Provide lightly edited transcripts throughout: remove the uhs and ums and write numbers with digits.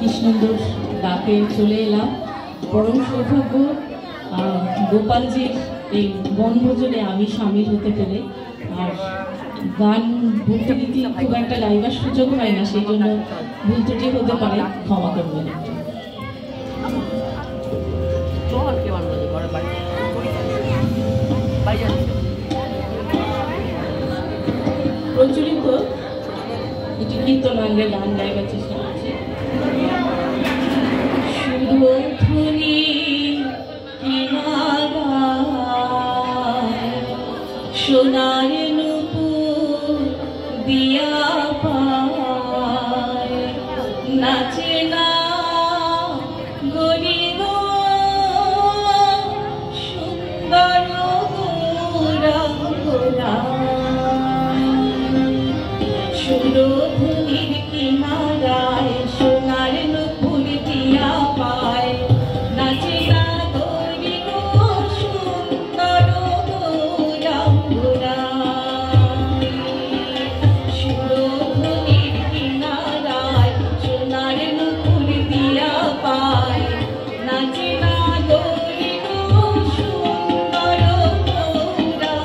কৃষ্ণেন্দুর ডাকে চলে এলাম। পরম সৌভাগ্য গোপালজির এই বনভোজনে আমি সামিল হতে পেরে। আর গান বলতে গীতি খুব একটা গাইবার সুযোগ হয় না, সেই জন্য ভুল ত্রুটি হতে পারে, ক্ষমা করবেন। প্রচলিত এটি কীর্তনাঙ্গে গান গাইবার চেষ্টা করছি। সুরধ্বনি সোনার নুপুর দিয়া পায়, নাচে না গরিব সুন্দর গোরা সুরধ্বনির কিনারায় সোনার নুপুর দিয়া পায়, নাচে না গরিব সুন্দর গোরা সুরধ্বনির কিনারায় সোনার নুপুর দিয়া পায়, নাচে না গরিব সুন্দর গোরা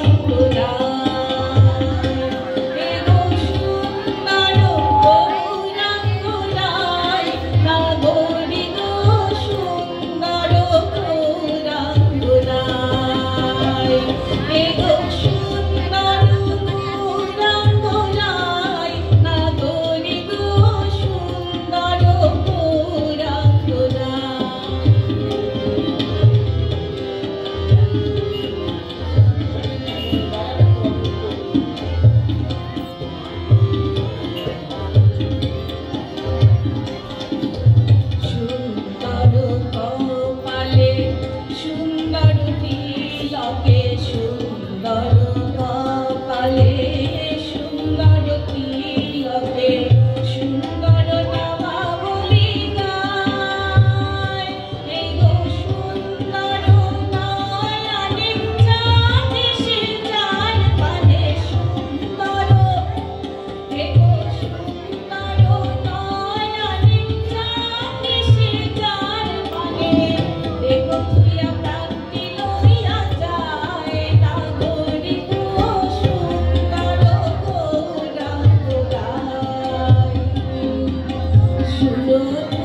Sure.